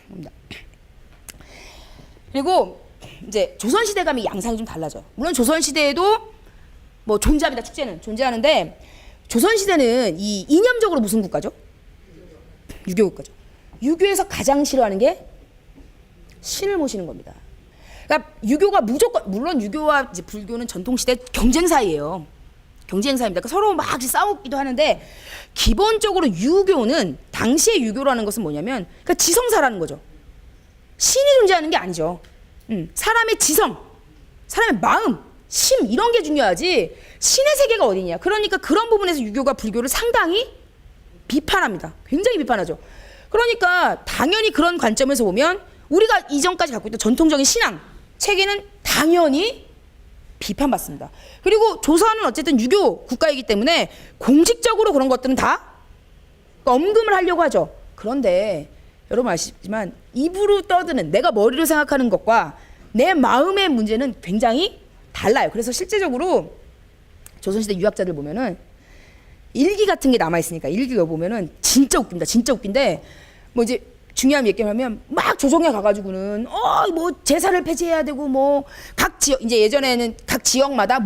합니다. 그리고 이제 조선시대 가면 양상이 좀 달라져요. 물론 조선시대에도 뭐 존재합니다. 축제는 존재하는데 조선시대는 이 이념적으로 무슨 국가죠? 유교 국가죠. 유교에서 가장 싫어하는 게 신을 모시는 겁니다. 그러니까 유교가 무조건 물론 유교와 이제 불교는 전통시대 경쟁사이에요. 경쟁사입니다. 그러니까 서로 막 싸우기도 하는데 기본적으로 유교는 당시의 유교라는 것은 뭐냐면 그러니까 지성사라는 거죠. 신이 존재하는 게 아니죠. 사람의 지성, 사람의 마음, 심 이런 게 중요하지 신의 세계가 어디냐. 그러니까 그런 부분에서 유교가 불교를 상당히 비판합니다. 굉장히 비판하죠. 그러니까 당연히 그런 관점에서 보면 우리가 이전까지 갖고 있던 전통적인 신앙 체계는 당연히 비판받습니다. 그리고 조선은 어쨌든 유교 국가이기 때문에 공식적으로 그런 것들은 다 엄금을 하려고 하죠. 그런데 여러분 아시지만 입으로 떠드는 내가 머리로 생각하는 것과 내 마음의 문제는 굉장히 달라요. 그래서 실제적으로 조선시대 유학자들 보면은 일기 같은 게 남아있으니까 일기 보면은 진짜 웃깁니다. 진짜 웃긴데 뭐 이제 중요한 얘기하면 막 조정에 가가지고는 뭐 제사를 폐지해야 되고 뭐 각 지역 이제 예전에는 각 지역마다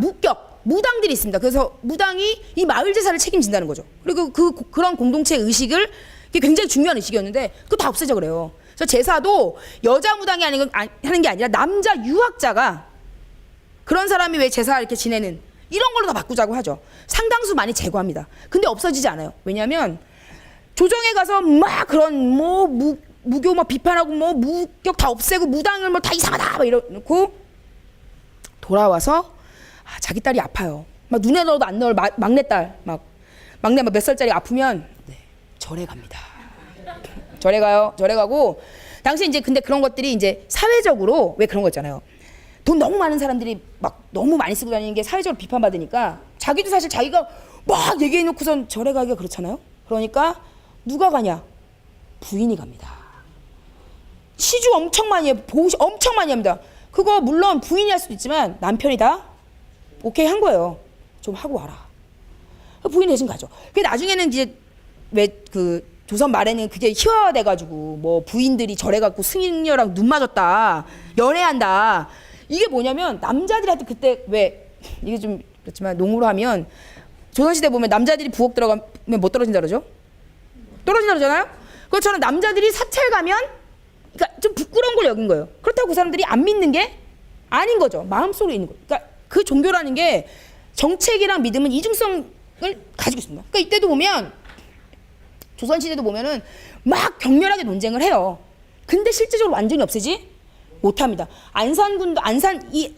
무당들이 있습니다. 그래서 무당이 이 마을 제사를 책임진다는 거죠. 그리고 그런 공동체 의식을 그게 굉장히 중요한 의식이었는데 그거 다 없애자 그래요. 그래서 제사도 여자 무당이 하는 게 아니라 남자 유학자가 그런 사람이 왜 제사 이렇게 지내는 이런 걸로 다 바꾸자고 하죠. 상당수 많이 제거합니다. 근데 없어지지 않아요. 왜냐하면 조정에 가서 막 그런 뭐 무교 막 비판하고 뭐 무격 다 없애고 무당을 뭐 다 이상하다 막 이러고 돌아와서 자기 딸이 아파요. 막 눈에 넣어도 안 넣을 막내딸 막내 몇 살짜리 아프면 네, 절에 갑니다. 절에 가요. 절에 가고 당시 이제 근데 그런 것들이 이제 사회적으로 왜 그런 거 있잖아요. 돈 너무 많은 사람들이 막 너무 많이 쓰고 다니는 게 사회적으로 비판받으니까 자기도 사실 자기가 막 얘기해놓고선 절에 가기가 그렇잖아요. 그러니까 누가 가냐? 부인이 갑니다. 시주 엄청 많이 해요. 보시 엄청 많이 합니다. 그거 물론 부인이 할 수도 있지만 남편이 다 오케이 한 거예요. 좀 하고 와라. 부인 대신 가죠. 그 나중에는 이제 왜 그 조선 말에는 그게 희화화돼가지고 뭐 부인들이 절에 갖고 승려랑 눈 맞았다, 연애한다. 이게 뭐냐면 남자들한테 그때 왜 이게 좀 그렇지만 농으로 하면 조선시대 보면 남자들이 부엌 들어가면 뭐 떨어진다 그러죠? 떨어진다 그러잖아요? 그것처럼 남자들이 사찰 가면 그러니까 좀 부끄러운 걸 여긴 거예요. 그렇다고 그 사람들이 안 믿는 게 아닌 거죠. 마음속에 있는 거예요. 그러니까 그 종교라는 게 정책이랑 믿음은 이중성을 가지고 있습니다. 그러니까 이때도 보면 조선시대도 보면은 막 격렬하게 논쟁을 해요. 근데 실제적으로 완전히 없애지 못합니다.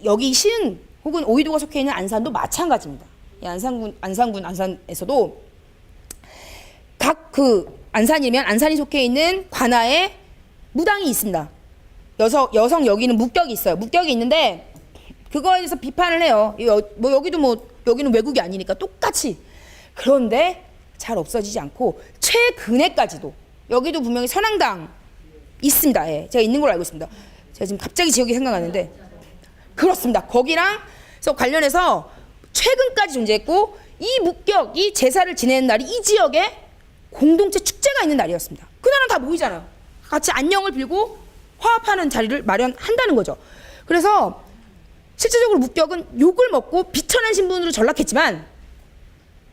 여기 시흥 혹은 오이도가 속해 있는 안산도 마찬가지입니다. 이 안산에서도 각 안산이면 안산이 속해 있는 관아에 무당이 있습니다. 여성 여기는 묵격이 있어요. 묵격이 있는데 그거에 대해서 비판을 해요. 여기는 외국이 아니니까 똑같이. 그런데 잘 없어지지 않고 최근에까지도 여기도 분명히 선앙당 있습니다. 예, 제가 있는 걸로 알고 있습니다. 제가 지금 갑자기 지역이 생각나는데 그렇습니다. 거기랑 관련해서 최근까지 존재했고 이 묵격이 제사를 지내는 날이 이 지역에 공동체 축제가 있는 날이었습니다. 그날은 다 모이잖아요. 같이 안녕을 빌고 화합하는 자리를 마련한다는 거죠. 그래서 실제적으로 묵격은 욕을 먹고 비천한 신분으로 전락했지만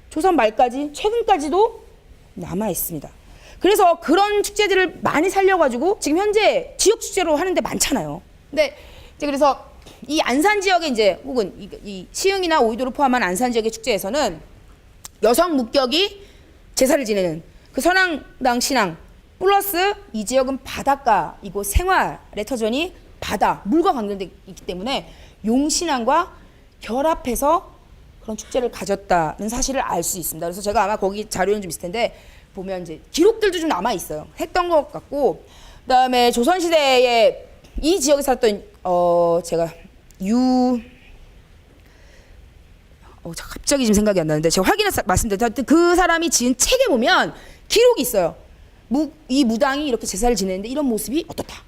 조선 말까지 최근까지도 남아 있습니다. 그래서 그런 축제들을 많이 살려가지고 지금 현재 지역 축제로 하는데 많잖아요. 근데 이제 그래서 이 안산 지역에 이제 혹은 이 시흥이나 오이도를 포함한 안산 지역의 축제에서는 여성 묵격이 제사를 지내는 그 선앙당 신앙 플러스 이 지역은 바닷가이고 생활의 터전이 바다, 물과 관련되어 있기 때문에 용신앙과 결합해서 그런 축제를 가졌다는 사실을 알 수 있습니다. 그래서 제가 아마 거기 자료는 좀 있을 텐데 보면 이제 기록들도 좀 남아 있어요. 했던 것 같고 그다음에 조선시대에 이 지역에 살았던 제가 갑자기 지금 생각이 안 나는데 제가 확인해서 말씀드렸는데 그 사람이 지은 책에 보면 기록이 있어요. 이 무당이 이렇게 제사를 지내는데 이런 모습이 어떻다.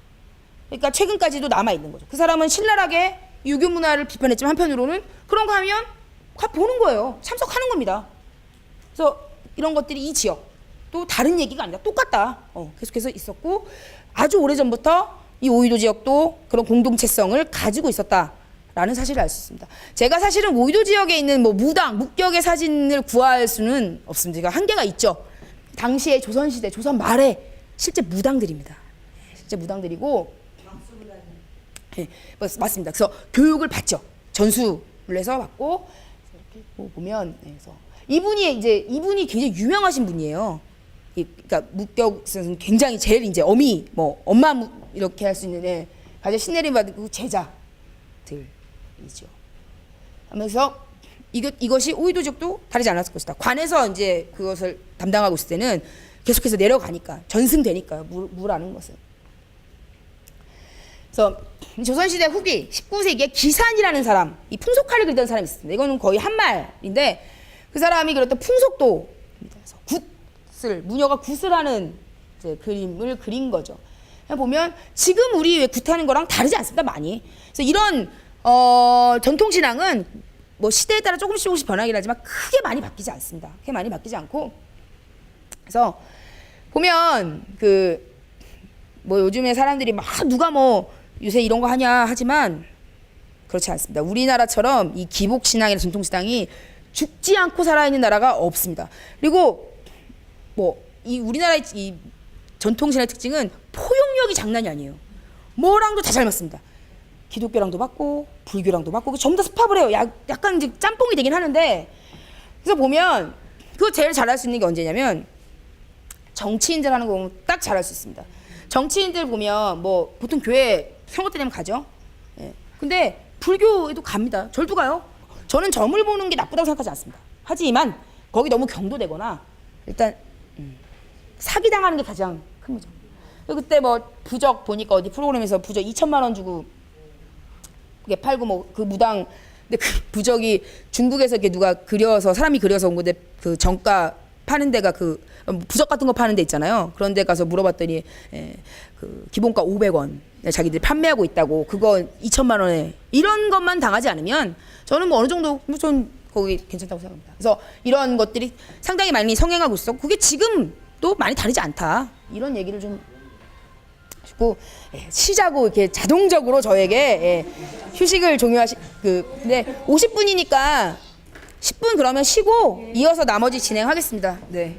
그러니까 최근까지도 남아 있는 거죠. 그 사람은 신랄하게 유교 문화를 비판했지만 한편으로는 그런 거 하면 가 보는 거예요. 참석하는 겁니다. 그래서 이런 것들이 이 지역 또 다른 얘기가 아니라 똑같다. 계속해서 있었고 아주 오래전부터 이 오이도 지역도 그런 공동체성을 가지고 있었다라는 사실을 알 수 있습니다. 제가 사실은 오이도 지역에 있는 뭐 무당, 묵격의 사진을 구할 수는 없습니다. 한계가 있죠. 당시에 조선시대, 조선 말에 실제 무당들입니다. 실제 무당들이고 네, 맞습니다. 그래서 교육을 받죠. 전수를 해서 받고 이렇게 보면 그래서 이분이 굉장히 유명하신 분이에요. 그러니까 묵격은 굉장히 제일 이제 엄마 이렇게 할 수 있는 가장 신내림 받은 그 제자들이죠. 하면서 이것이 오이도 지역도 다르지 않았을 것이다. 관에서 이제 그것을 담당하고 있을 때는 계속해서 내려가니까 전승되니까요. 무라는 것은. 그래서 조선시대 후기 19세기에 기산이라는 사람, 이 풍속칼을 그리던 사람이 있습니다. 이거는 거의 한말인데 그 사람이 그렸던 풍속도 무녀가 굿을 하는 이제 그림을 그린 거죠. 보면 지금 우리 왜 구타하는 거랑 다르지 않습니다, 많이. 그래서 이런 전통신앙은 뭐 시대에 따라 조금씩 변하긴 하지만 크게 많이 바뀌지 않습니다. 크게 많이 바뀌지 않고. 그래서 보면 그 뭐 요즘에 사람들이 막 누가 뭐 요새 이런 거 하냐 하지만 그렇지 않습니다. 우리나라처럼 이 기복신앙이나 전통신앙이 죽지 않고 살아있는 나라가 없습니다. 그리고 뭐 이 우리나라의 이 전통신앙의 특징은 포용력이 장난이 아니에요. 뭐랑도 다 잘 맞습니다. 기독교랑도 맞고 불교랑도 맞고 전부 다 습합을 해요. 약간 이제 짬뽕이 되긴 하는데, 그래서 보면 그거 제일 잘할 수 있는 게 언제냐면 정치인들 하는 거 보면 딱 잘할 수 있습니다. 정치인들 보면 뭐 보통 교회 선거 때 되면 가죠. 예. 근데 불교에도 갑니다. 절도 가요. 저는 점을 보는 게 나쁘다고 생각하지 않습니다. 하지만 거기 너무 경도되거나 일단 사기당하는 게 가장 큰 거죠. 그때 뭐 부적 보니까 어디 프로그램에서 부적 2천만 원 주고 그게 팔고 뭐 그 무당, 근데 그 부적이 중국에서 이렇게 누가 그려서 사람이 그려서 온 건데 그 정가 파는 데가 그 부적 같은 거 파는 데 있잖아요. 그런 데 가서 물어봤더니 그 기본가 500원 자기들이 판매하고 있다고. 그거 2천만 원에 이런 것만 당하지 않으면 저는 뭐 어느 정도 전 거기 괜찮다고 생각합니다. 그래서 이런 것들이 상당히 많이 성행하고 있어. 그게 지금 또 많이 다르지 않다. 이런 얘기를 좀 하시고, 쉬자고 이렇게 자동적으로 저에게 휴식을 종료하시 근데 50분이니까 10분 그러면 쉬고 이어서 나머지 진행하겠습니다. 네.